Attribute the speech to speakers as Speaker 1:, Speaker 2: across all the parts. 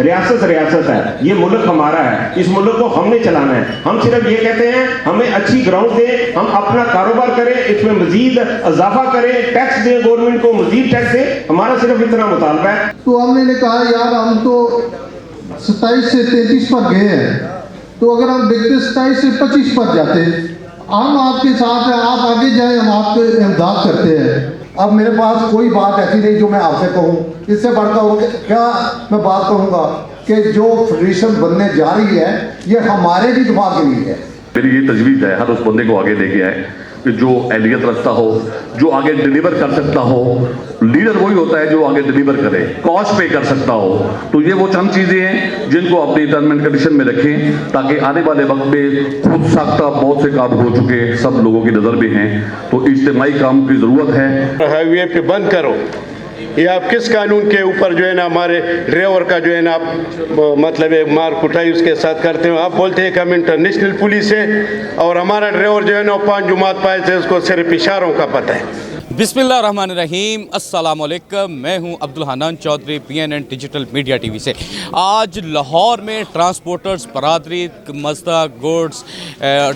Speaker 1: रियासत रियासत है, ये मुल्क हमारा है, इस मुल्क को हमने चलाना है। हम सिर्फ ये कहते हैं हमें अच्छी ग्राउंड दें, हम अपना कारोबार करें, इसमें मजीद इजाफा करें, टैक्स दें, गवर्नमेंट को मजीद टैक्स दें, हमारा सिर्फ इतना मुतालबा है।
Speaker 2: तो हमने कहा यार हम तो 27 से 33 पर गए हैं, तो अगर हम देखते 27 से 25 पर जाते, हम आपके साथ हैं, आप आगे जाएं, हम आपके इमदाद करते हैं। अब मेरे पास कोई बात ऐसी नहीं जो मैं आपसे कहूँ, इससे बढ़कर क्या मैं बात कहूँगा कि जो फेडरेशन बनने जा रही है ये हमारे भी दिमाग के लिए है।
Speaker 3: मेरी ये तजवीज़ है हर उस बंदे को आगे लेके आए कि जो एहलियत रखता हो, जो आगे डिलीवर कर सकता हो। लीडर वही होता है जो आगे डिलीवर करे, कॉस्ट पे कर सकता हो। तो ये वो चंद चीज़ें हैं जिनको अपनी टर्म एंड कंडीशन में रखें ताकि आने वाले वक्त में खुद साख्ता बहुत से काम हो चुके सब लोगों की नज़र में हैं, तो इज्तिमाई काम की ज़रूरत है।
Speaker 4: हाईवे पे बंद करो, ये आप किस कानून के ऊपर जो है ना हमारे ड्राइवर का जो है ना आप मतलब एक मार कुटाई उसके साथ करते हो। आप बोलते हैं कि हम इंटरनेशनल पुलिस है और हमारा ड्राइवर जो है ना 5 जुमात पाए थे, उसको सिर्फ इशारों का पता है।
Speaker 5: बिस्मिल्लाहिर्रहमानिर्रहीम, अस्सलाम वालेकुम। मैं हूं Abdul Hannan Chaudhry, PNN digital media TV से। आज लाहौर में ट्रांसपोर्टर्स बरादरी, मज़दा, गुड्स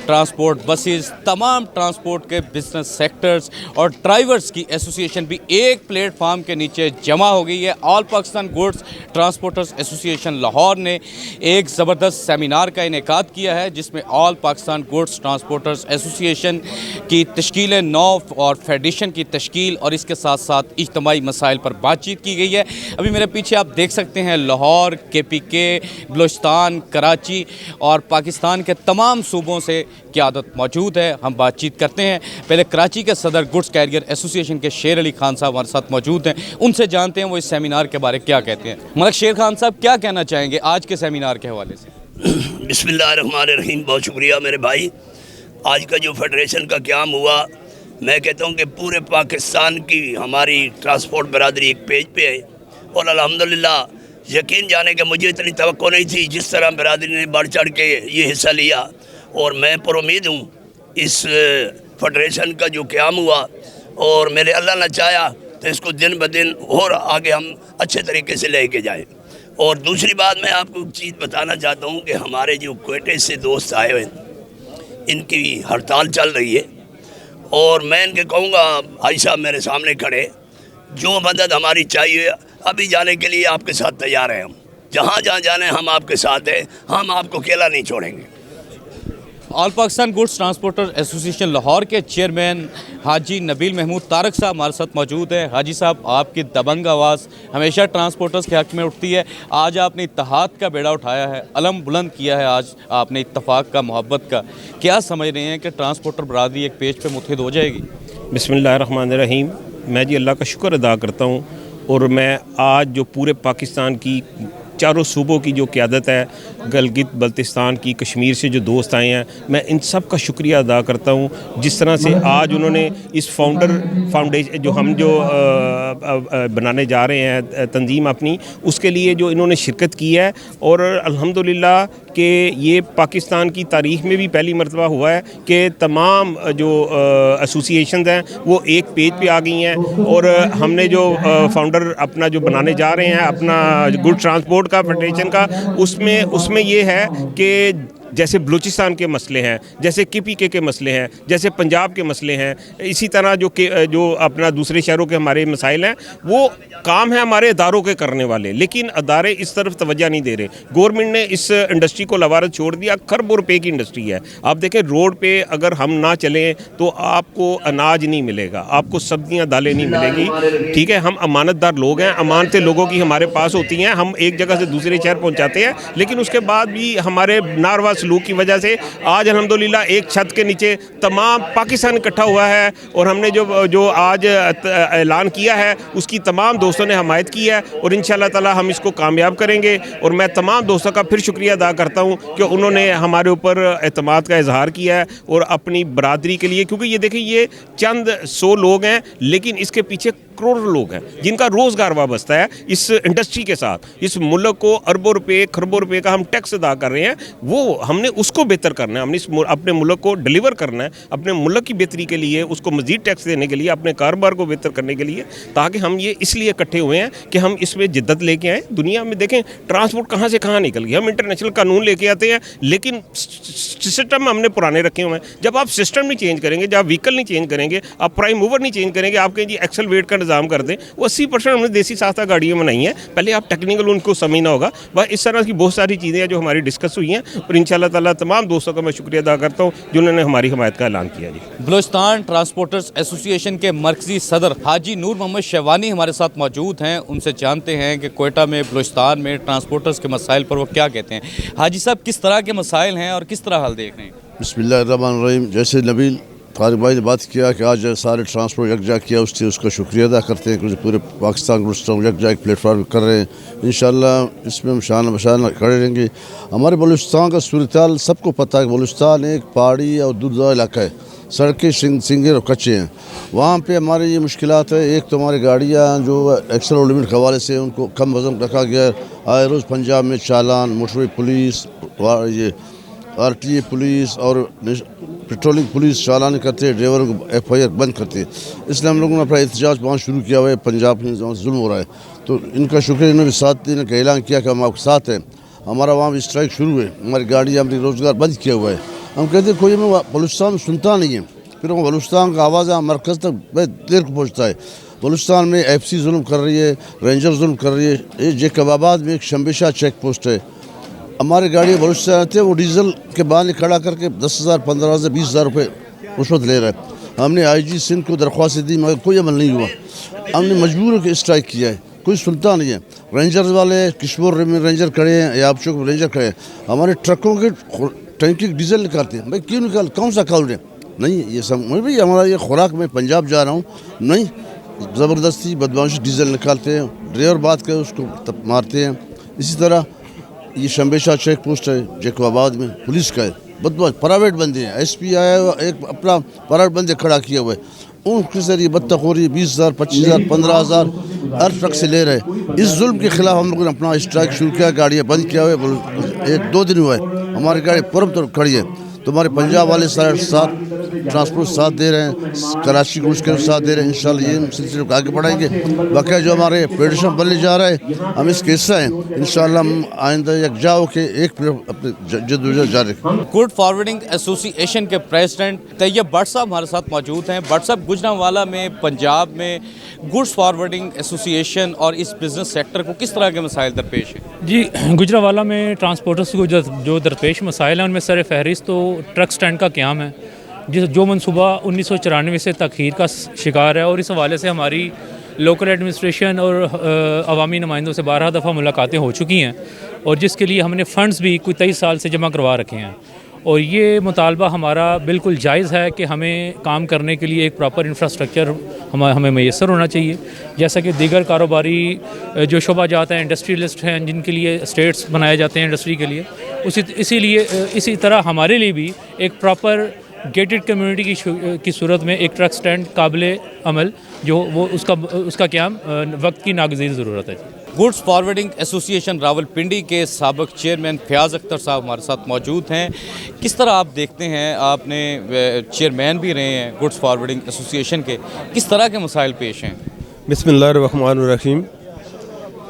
Speaker 5: ट्रांसपोर्ट, बसेस, तमाम ट्रांसपोर्ट के बिजनेस सेक्टर्स और ड्राइवर्स की एसोसिएशन भी एक प्लेटफार्म के नीचे जमा हो गई है। All Pakistan goods transporters association Lahore ने एक ज़बरदस्त सेमिनार का इनेकाद किया है जिसमें all Pakistan goods transporters association की तश्कील नौ और फेडरेशन की तश्कील और इसके साथ साथ इज्तिमाई मसाइल पर बातचीत की गई है। अभी मेरे पीछे आप देख सकते हैं लाहौर, KPK, बलूचिस्तान, कराची और पाकिस्तान के तमाम सूबों से क़यादत मौजूद है। हम बातचीत करते हैं। पहले कराची के सदर गुड्स कैरियर एसोसिएशन के शेर अली खान साहब हमारे साथ मौजूद हैं, उनसे जानते हैं वो इस सेमिनार के बारे में क्या कहते हैं। मलक शेर खान साहब, क्या कहना चाहेंगे आज के सेमिनार के हवाले से?
Speaker 6: बिस्मिल्लाहिर्रहमानिर्रहीम, बहुत शुक्रिया मेरे भाई। आज का जो फेडरेशन का क़याम हुआ, मैं कहता हूँ कि पूरे पाकिस्तान की हमारी ट्रांसपोर्ट बरादरी एक पेज पे है और अल्हम्दुलिल्लाह यकीन जाने कि मुझे इतनी तवक्को नहीं थी जिस तरह बरादरी ने बढ़ चढ़ के ये हिस्सा लिया। और मैं पुरुमीद हूँ इस फेडरेशन का जो क़याम हुआ और मेरे अल्लाह ने चाहा तो इसको दिन ब दिन और आगे हम अच्छे तरीके से लेके जाएं। और दूसरी बात मैं आपको एक चीज़ बताना चाहता हूँ कि हमारे जो क्वेटे से दोस्त आए हुए इनकी हड़ताल चल रही है और मैं इनके कहूँगा, भाई साहब मेरे सामने खड़े, जो मदद हमारी चाहिए अभी जाने के लिए आपके साथ तैयार हैं। हम जहाँ जहाँ जाने हम आपके साथ हैं, हम आपको अकेला नहीं छोड़ेंगे।
Speaker 5: All Pakistan goods transporter association Lahore के चेयरमैन हाजी नबील महमूद तारक साहब हमारे साथ मौजूद हैं। हाजी साहब, आपकी दबंग आवाज़ हमेशा ट्रांसपोर्टर्स के हक़ में उठती है। आज आपने इत्तेहाद का बेड़ा उठाया है, अलम बुलंद किया है आज आपने इत्तफाक़ का, मोहब्बत का। क्या समझ रहे हैं कि ट्रांसपोर्टर बरादरी एक पेज पे मुत्तहिद हो जाएगी?
Speaker 7: बिस्मिल्लाहिर्रहमानिर्रहीम, मैं जी अल्लाह का शुक्र अदा करता हूँ और मैं आज जो पूरे पाकिस्तान की चारों सूबों की जो क़यादत है, गलगित बल्तिस्तान की, कश्मीर से जो दोस्त आए हैं, मैं इन सब का शुक्रिया अदा करता हूँ। जिस तरह से आज उन्होंने इस फाउंडेशन जो हम जो बनाने जा रहे हैं तंजीम अपनी, उसके लिए जो इन्होंने शिरकत की है और अल्हम्दुलिल्लाह कि ये पाकिस्तान की तारीख़ में भी पहली मरतबा हुआ है कि तमाम जो एसोसिएशन हैं वो एक पेज पे आ गई हैं। और हमने जो फाउंडर अपना जो बनाने जा रहे हैं अपना गुड ट्रांसपोर्ट का फेडरेशन का, उसमें ये है कि जैसे बलूचिस्तान के मसले हैं, जैसे KPK के मसले हैं, जैसे पंजाब के मसले हैं, इसी तरह जो अपना दूसरे शहरों के हमारे मसाइल हैं, वो काम है हमारे अदारों के करने वाले, लेकिन अदारे इस तरफ तवज्जो नहीं दे रहे। गवर्नमेंट ने इस इंडस्ट्री को लवारत छोड़ दिया। खरबों रुपए की इंडस्ट्री है। आप देखें रोड पे अगर हम ना चलें तो आपको अनाज नहीं मिलेगा, आपको सब्जियां दालें नहीं मिलेगी। ठीक है, हम अमानतदार लोग हैं, अमानतें लोगों की हमारे पास होती हैं, हम एक जगह से दूसरे शहर पहुँचाते हैं, लेकिन उसके बाद भी हमारे नारवा सलूक की वजह से आज अल्हम्दुलिल्लाह एक छत के नीचे तमाम पाकिस्तान इकट्ठा हुआ है और हमने जो आज ऐलान किया है उसकी तमाम दोस्तों ने हमायत की है और इंशाअल्लाह ताला हम इसको कामयाब करेंगे। और मैं तमाम दोस्तों का फिर शुक्रिया अदा करता हूँ कि उन्होंने हमारे ऊपर एतमाद का इजहार किया है और अपनी बरादरी के लिए, क्योंकि ये देखिए ये चंद 100 लोग हैं लेकिन इसके पीछे करोड़ों लोग हैं जिनका रोज़गार वाबस्ता है इस इंडस्ट्री के साथ। इस मुल्क को अरबों रुपए खरबों रुपए का हम टैक्स अदा कर रहे हैं, वो हमने उसको बेहतर करना है, हमने अपने मुल्क को डिलीवर करना है, अपने मुल्क की बेहतरी के लिए, उसको मज़ीद टैक्स देने के लिए, अपने कारोबार को बेहतर करने के लिए, ताकि हम ये इसलिए इकट्ठे हुए हैं कि हम इसमें जिद्दत लेके आएँ। दुनिया में देखें ट्रांसपोर्ट कहाँ से कहाँ निकल गया, हम इंटरनेशनल कानून लेके आते हैं लेकिन सिस्टम हमने पुराने रखे हुए हैं। जब आप सिस्टम नहीं चेंज करेंगे, जब आप व्हीकल नहीं चेंज करेंगे, आप प्राइम मूवर नहीं चेंज करेंगे, आप कहें जी एक्सल वेट का निज़ाम कर दें, वो 80% हमने देसी सास्ता गाड़ियाँ बनाई हैं, पहले आप टेक्निकल उनको समझना होगा। बस इस तरह की बहुत सारी चीज़ें हैं जो हमारी डिस्कस हुई हैं और इंशाअल्लाह ताला तमाम दोस्तों का मैं शुक्रिया अदा करता हूँ जिन्होंने हमारी हमायत का ऐलान किया। जी,
Speaker 5: बलूचिस्तान ट्रांसपोर्टर्स एसोसिएशन के मरकज़ी सदर हाजी नूर मोहम्मद शहवानी हमारे साथ मौजूद हैं, उनसे जानते हैं कि कोयटा में बलूचिस्तान में ट्रांसपोर्टर्स के मसाइल पर वो क्या कहते हैं। हाजी साहब, किस तरह के मसाइल हैं और किस तरह हल देख रहे हैं?
Speaker 8: बिस्मिल्लाहिर्रहमानिर्रहीम। जैसे नबील तारिक भाई ने बात किया कि आज सारे ट्रांसपोर्ट यकजा किया, उससे उसका शुक्रिया अदा करते हैं कि पूरे पाकिस्तान बलूचिस्तान यकजा एक प्लेटफार्म कर रहे हैं। इंशाअल्लाह इसमें हम शान खड़े रहेंगे। हमारे बलूचिस्तान का सूरत सबको पता है कि बलूचिस्तान एक पहाड़ी और दूरदराज इलाका है, सड़कें सिंगेर और कच्चे हैं। वहाँ पे हमारे ये मुश्किलात है, एक तो हमारी गाड़ियाँ जो एक्सल और लिमिट के हवाले से उनको कम वज़न रखा गया है। आए रोज़ पंजाब में चालान, मोटरवे पुलिस, ये RTA पुलिस और पेट्रोलिंग पुलिस चालान करते हैं, ड्राइवरों को FIR बंद करते हैं। इसलिए हम लोगों ने अपना एहतजाज वहाँ शुरू किया हुआ है। पंजाब में जुल्म हो रहा है तो इनका शुक्रिया, इन्होंने साथ देने का ऐलान किया कि हम आपके साथ हैं। हमारा वहाँ भी स्ट्राइक शुरू है, हमारी गाड़ियाँ हमारी रोज़गार बंद किया हुआ है। हम कहते हैं कोई हमें बलूचिस्तान सुनता नहीं है, फिर हम बलूचिस्तान का आवाज़ मरकज़ तक देर को पहुँचता है। बलूचिस्तान में FC जुल्म कर रही है, रेंजर जुल्म कर रही है। जैकबाबाद में एक शम्बेशा चेक पोस्ट है, हमारी गाड़ी बलूचिस्तान आते हैं, वो डीजल के बहाने खड़ा करके 10,000 15,000 20,000 रुपये रुश्वत ले रहा है। हमने IG सिंध को दरख्वास्त दी मगर कोई अमल नहीं हुआ। हमने मजबूर होकर स्ट्राइक किया है, कोई सुनता नहीं है। रेंजर वाले किश्तवाड़ में रेंजर खड़े हैं, याब चौक में रेंजर खड़े हैं, हमारे ट्रकों के टैंकी डीजल निकालते हैं। भाई क्यों निकाल, कौन सा काउंट है? नहीं, ये सब भाई हमारा ये खुराक में पंजाब जा रहा हूँ, नहीं ज़बरदस्ती बदमाशी डीजल निकालते हैं, ड्राइवर बात करे उसको मारते हैं। इसी तरह ये शम्बेशा चेक पोस्ट है जैकबाबाद में, पुलिस का है, बदमाश प्राइवेट बंदे हैं। SP आया हुआ एक अपना प्राइवेट बंदे खड़ा किया हुआ है, उनके जरिए बदतखोरी 20,000 25,000 15,000 हर ट्रक से ले रहे। इस जुल्म के खिलाफ हम लोगों ने अपना स्ट्राइक शुरू किया, गाड़ियाँ बंद किया हुआ है। 1-2 दिन हुआ है, हमारी गाड़ी पूरब तो खड़ी है। तो हमारे पंजाब वाले सारे साथ ट्रांसपोर्ट साथ दे रहे हैं, कराची को उसके साथ दे रहे हैं। इंशाल्लाह ये सिलसिले को आगे बढ़ाएंगे। बाकी जो हमारे फेडरेशन बनने जा रहा है, हम इसके हिस्सा हैं। इंशाल्लाह हम आइंदा यकजा होकर एक अपने जद्दोजहद जारी रखेंगे।
Speaker 5: गुड फॉरवर्डिंग एसोसिएशन के प्रेसिडेंट तैयब भट्ट साहब हमारे साथ मौजूद हैं। भट्ट साहब, गुजरांवाला में पंजाब में गुड्स फॉरवर्डिंग एसोसिएशन और इस बिज़नेस सेक्टर को किस तरह के मसाइल दरपेश हैं?
Speaker 9: जी, गुजरांवाला में ट्रांसपोर्टर्स को जो दरपेश मसाइल हैं उनमें सर फहरिस्त तो ट्रक स्टैंड का क़याम है, जो मनसूबा 1994 से तखीर का शिकार है। और इस हवाले से हमारी लोकल एडमिनिस्ट्रेशन और अवामी नुमाइंदों से 12 दफ़ा मुलाकातें हो चुकी हैं और जिसके लिए हमने फ़ंड्स भी कोई 23 साल से जमा करवा रखे हैं। और ये मुतालबा हमारा बिल्कुल जायज़ है कि हमें काम करने के लिए एक प्रॉपर इंफ्रास्ट्रक्चर हमें मैसर होना चाहिए। जैसा कि दीगर कारोबारी जो शोबा जाते हैं, इंडस्ट्रियलिस्ट हैं जिनके लिए स्टेट्स बनाए जाते हैं इंडस्ट्री के लिए, इसी तरह हमारे लिए भी एक प्रॉपर गेटेड कम्युनिटी की सूरत में एक ट्रक स्टैंड काबिल अमल जो वो उसका क़याम वक्त की नागज़ीर ज़रूरत है।
Speaker 5: गुड्स फॉरवर्डिंग एसोसिएशन रावलपिंडी के साबिक चेयरमैन फयाज़ अख्तर साहब हमारे साथ मौजूद हैं। किस तरह आप देखते हैं, आपने चेयरमैन भी रहे हैं गुड्स फॉरवर्डिंग एसोसिएशन के, किस तरह के मसाइल पेश हैं?
Speaker 10: बिस्मिल्लाहिर्रहमानिर्रहीम।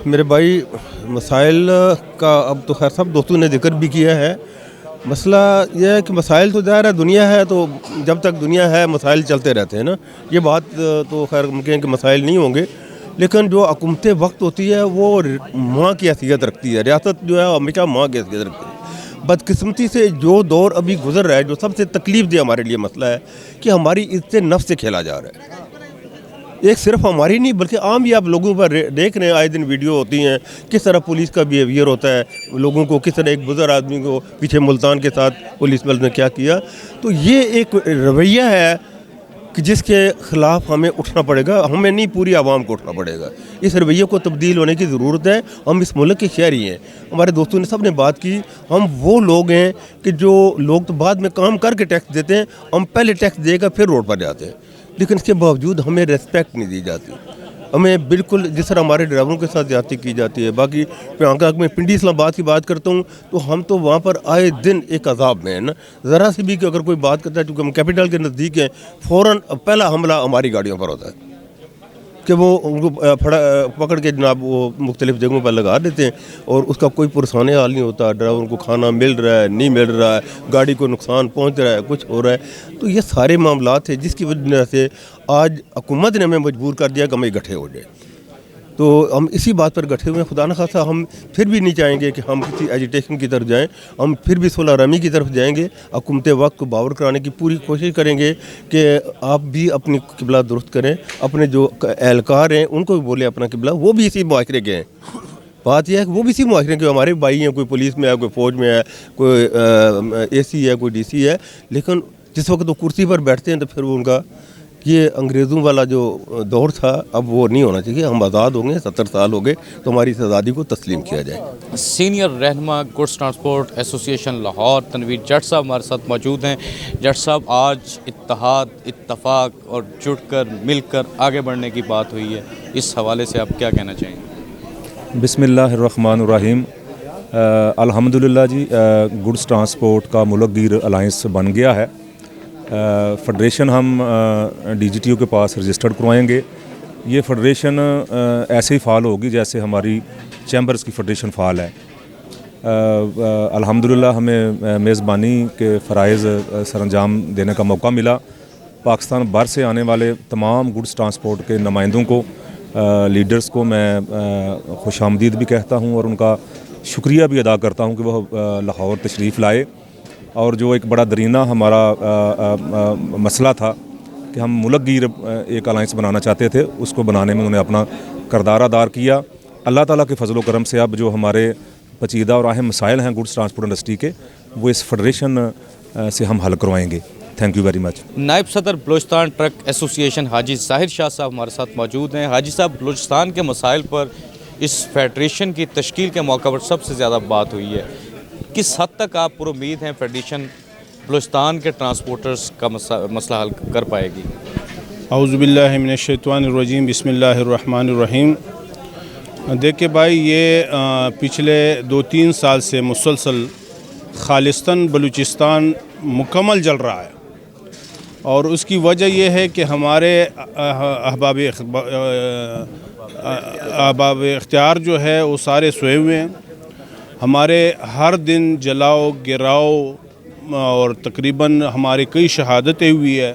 Speaker 10: मेरे भाई, मसाइल का अब तो खैर सब दोस्तों ने जिक्र भी किया है। मसला यह है कि मसाइल तो ज़ाहिर है, दुनिया है तो जब तक दुनिया है मसाइल चलते रहते हैं ना। ये बात तो खैर मुमकिन है कि मसाइल नहीं होंगे, लेकिन जो हुकूमत वक्त होती है वो माँ की हैसियत रखती है। रियासत जो है हमेशा माँ की हैसियत रखती है। बदकिस्मती से जो दौर अभी गुजर रहा है, जो सबसे तकलीफ दे हमारे लिए मसला है कि हमारी इज्जत नफ्स से खेला जा रहा है। एक सिर्फ हमारी नहीं बल्कि आम भी आप लोगों पर देख रहे हैं, आए दिन वीडियो होती हैं किस तरह पुलिस का बिहेवियर होता है लोगों को, किस तरह एक बुजुर्ग आदमी को पीछे मुल्तान के साथ पुलिस बल ने क्या किया। तो ये एक रवैया है कि जिसके ख़िलाफ़ हमें उठना पड़ेगा, हमें नहीं पूरी आवाम को उठना पड़ेगा। इस रवैये को तब्दील होने की ज़रूरत है। हम इस मुल्क के शहरी हैं, हमारे दोस्तों ने सब ने बात की, हम वो लोग हैं कि जो लोग तो बाद में काम करके टैक्स देते हैं, हम पहले टैक्स देकर फिर रोड पर जाते हैं, लेकिन इसके बावजूद हमें रेस्पेक्ट नहीं दी जाती। हमें बिल्कुल जिस तरह हमारे ड्राइवरों के साथ ज्यादती की जाती है। बाकी मैं पिंडी इस्लामाबाद की बात करता हूँ तो हम तो वहाँ पर आए दिन एक अजाब में है ना, ज़रा सी भी कि अगर कोई बात करता है, क्योंकि हम कैपिटल के नज़दीक हैं, फ़ौरन पहला हमला हमारी गाड़ियों पर होता है कि वो उनको पकड़ के जनाब वो मुख्तलिफ़ जगहों पर लगा देते हैं और उसका कोई पुरसाने हाल नहीं होता। ड्राइवर को खाना मिल रहा है, नहीं मिल रहा है, गाड़ी को नुकसान पहुंच रहा है, कुछ हो रहा है। तो ये सारे मामलात हैं जिसकी वजह से आज हुकूमत ने हमें मजबूर कर दिया कि हम इकट्ठे हो जाए। तो हम इसी बात पर इकट्ठे हुए हैं। खुदा न खासा हम फिर भी नहीं चाहेंगे कि हम किसी एजिटेशन की तरफ जाएं, हम फिर भी सुलह रमी की तरफ जाएंगे। हुकूमत वक्त को बावर कराने की पूरी कोशिश करेंगे कि आप भी अपनी किबला दुरुस्त करें, अपने जो एहलकार हैं उनको भी बोले अपना किबला, वो भी इसी मुआशरे के हैं। बात यह है कि वो भी इसी मुआशरे के हमारे भाई हैं, कोई पुलिस में है, कोई फ़ौज में है, कोई AC है, कोई DC है, लेकिन जिस वक्त वो कुर्सी पर बैठते हैं तो फिर वो उनका ये अंग्रेज़ों वाला जो दौर था अब वो नहीं होना चाहिए। हम आज़ाद होंगे, 70 साल हो गए तो हमारी इस आज़ादी को तस्लीम किया जाए।
Speaker 5: सीनियर रहनुमा goods transport association Lahore Tanveer Jatt साहब हमारे साथ मौजूद हैं। जट साहब, आज इत्तेहाद, इत्तफाक और जुटकर मिलकर आगे बढ़ने की बात हुई है, इस हवाले से आप क्या कहना चाहेंगे?
Speaker 11: बिस्मिल्लाहिर्रहमानिर्रहीम। अल्हम्दुलिल्लाह जी, गुड्स ट्रांसपोर्ट का मुल्कगीर अलायंस बन गया है। फेडरेशन हम DGTO के पास रजिस्टर्ड करवाएंगे। ये फेडरेशन ऐसे ही फ़ाल होगी जैसे हमारी चैम्बर्स की फेडरेशन फ़ाल है। अल्हम्दुलिल्लाह हमें मेज़बानी के फ़राइज़ सरअंजाम देने का मौका मिला। पाकिस्तान भर से आने वाले तमाम गुड्स ट्रांसपोर्ट के नुमाइंदों को, लीडर्स को मैं खुशामदीद भी कहता हूँ और उनका शुक्रिया भी अदा करता हूँ कि वह लाहौर तशरीफ़ लाए। और जो एक बड़ा दरीना हमारा मसला था कि हम मुल्कगीर एक अलायंस बनाना चाहते थे, उसको बनाने में उन्होंने अपना किरदार अदा किया। अल्लाह ताला के फजल करम से अब जो हमारे पेचीदा और अहम मसाइल हैं गुड्स ट्रांसपोर्ट इंडस्ट्री के, वो इस फेडरेशन से हम हल करवाएंगे। Thank you very much.
Speaker 5: नायब सदर बलूचिस्तान ट्रक एसोसिएशन हाजी ज़ाहिर शाह साहब हमारे साथ मौजूद हैं। हाजी साहब, बलूचिस्तान के मसाइल पर इस फेडरेशन की तश्कील के मौका पर सबसे ज़्यादा बात हुई है। किस हद तक आप पर उम्मीद हैं फेडरेशन बलूचिस्तान के ट्रांसपोर्टर्स का मसला हल कर पाएगी?
Speaker 12: औज़ुबिल्लाहि मिनश्शैतानिर्रजीम, बिस्मिल्लाहिर्रहमानिर्रहीम। देखिए भाई, ये पिछले 2-3 साल से मुसलसल खालिस्तान बलूचिस्तान मुकम्मल जल रहा है और उसकी वजह यह है कि हमारे अहबाब इख्तियार जो है वो सारे सोए हुए हैं। हमारे हर दिन जलाओ गिराओ और तकरीबन हमारी कई शहादतें हुई है।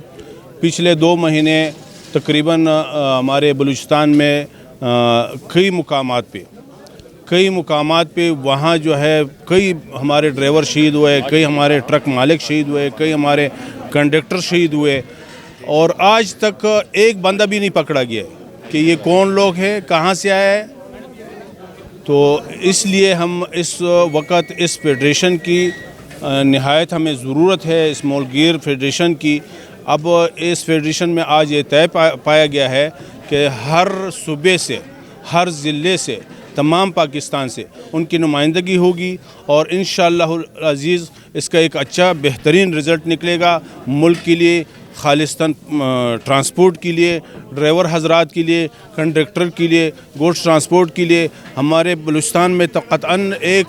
Speaker 12: पिछले 2 महीने तकरीबन हमारे बलूचिस्तान में कई मुकामात पे वहाँ जो है कई हमारे ड्राइवर शहीद हुए, कई हमारे ट्रक मालिक शहीद हुए, कई हमारे कंडक्टर शहीद हुए और आज तक एक बंदा भी नहीं पकड़ा गया कि ये कौन लोग हैं, कहाँ से आया है। तो इसलिए हम इस वक्त इस फेडरेशन की नहायत हमें ज़रूरत है, इस मुल्कगीर फेडरेशन की। अब इस फेडरेशन में आज ये तय पाया गया है कि हर सूबे से, हर ज़िले से, तमाम पाकिस्तान से उनकी नुमाइंदगी होगी और इंशाअल्लाह अज़ीज़ इसका एक अच्छा बेहतरीन रिज़ल्ट निकलेगा मुल्क के लिए, खालिस्तान ट्रांसपोर्ट के लिए, ड्राइवर हजरात के लिए, कंडक्टर के लिए, गुड्स ट्रांसपोर्ट के लिए। हमारे बलूचिस्तान में तो क़तअन एक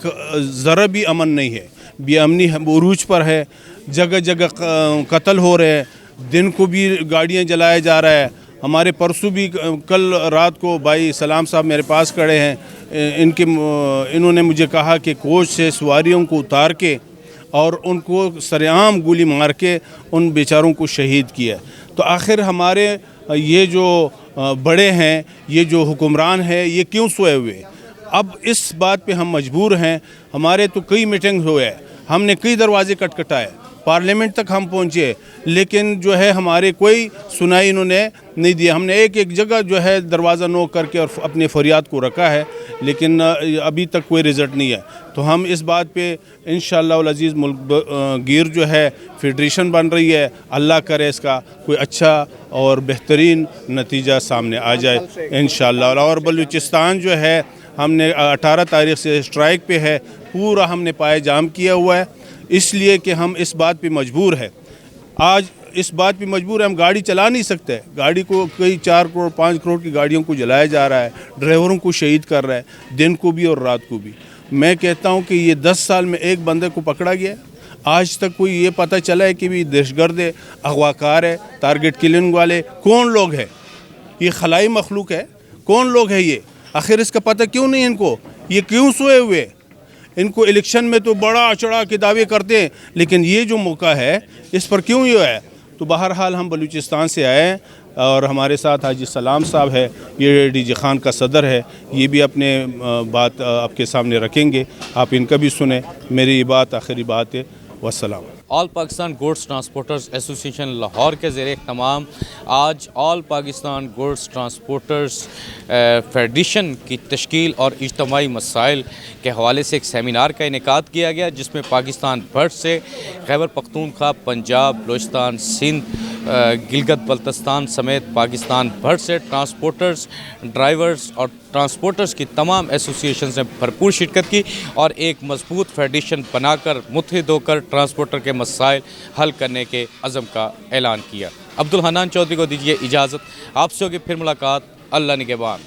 Speaker 12: ज़रा भी अमन नहीं है, बेअमनी उरूज पर है, जगह जगह कत्ल हो रहे हैं, दिन को भी गाड़ियाँ जलाया जा रहा है। हमारे परसों भी कल रात को भाई सलाम साहब मेरे पास खड़े हैं, इन्होंने मुझे कहा कि कोच से सवारियों को उतार के और उनको सरेआम गोली मार के उन बेचारों को शहीद किया। तो आखिर हमारे ये जो बड़े हैं, ये जो हुक्मरान हैं, ये क्यों सोए हुए? अब इस बात पे हम मजबूर हैं। हमारे तो कई मीटिंग हुए हैं, हमने कई दरवाजे खटखटाए, पार्लियामेंट तक हम पहुँचे, लेकिन जो है हमारे कोई सुनाई इन्होंने नहीं दिया। हमने एक जगह जो है दरवाज़ा नोक करके और अपने फरियाद को रखा है, लेकिन अभी तक कोई रिज़ल्ट नहीं है। तो हम इस बात पे इंशाअल्लाह अज़ीज़ मुल्कगीर जो है फेडरेशन बन रही है, अल्लाह करे इसका कोई अच्छा और बेहतरीन नतीजा सामने आ जाए इंशाअल्लाह। और बलूचिस्तान जो है हमने 18 तारीख़ से स्ट्राइक पे है, पूरा हमने पाए जाम किया हुआ है, इसलिए कि हम इस बात पे मजबूर है। आज इस बात पे मजबूर है, हम गाड़ी चला नहीं सकते। गाड़ी को कई 4 करोड़ 5 करोड़ की गाड़ियों को जलाया जा रहा है, ड्राइवरों को शहीद कर रहा है, दिन को भी और रात को भी। मैं कहता हूँ कि ये 10 साल में एक बंदे को पकड़ा गया, आज तक कोई ये पता चला है कि भी दहशतगर्द है, अगवाकार है, टारगेट किलिंग वाले कौन लोग हैं? ये खलाई मखलूक है, कौन लोग है ये? आखिर इसका पता क्यों नहीं इनको? ये क्यों सोए हुए? इनको इलेक्शन में तो बड़ा चढ़ा के दावे करते हैं, लेकिन ये जो मौका है इस पर क्यों ये है? तो बहरहाल हम बलूचिस्तान से आए हैं और हमारे साथ हाजी सलाम साहब है, ये डीजे खान का सदर है, ये भी अपने बात आपके सामने रखेंगे, आप इनका भी सुने। मेरी ये बात आखिरी बात है। वस्सलाम।
Speaker 5: All Pakistan goods transporters association Lahore के ज़रिए तमाम आज all Pakistan goods transporters federation की तश्कील और इज्तमाही मसाइल के हवाले से एक सेमिनार का इनेकाद किया गया, जिसमें पाकिस्तान भर से खैबर पख्तूनख्वा, पंजाब, बलूचिस्तान, सिंध, गिलगित बल्तिस्तान समेत पाकिस्तान भर से ट्रांसपोर्टर्स, ड्राइवर्स और ट्रांसपोर्टर्स की तमाम एसोसिएशंस ने भरपूर शिरकत की और एक मजबूत फेडरेशन बनाकर मुत्तहिद होकर ट्रांसपोर्टर के मसाइल हल करने के अज़म का ऐलान किया। अब्दुल हन्नान चौधरी को दीजिए इजाज़त, आपसे होगी फिर मुलाकात। अल्लाह निगहबान।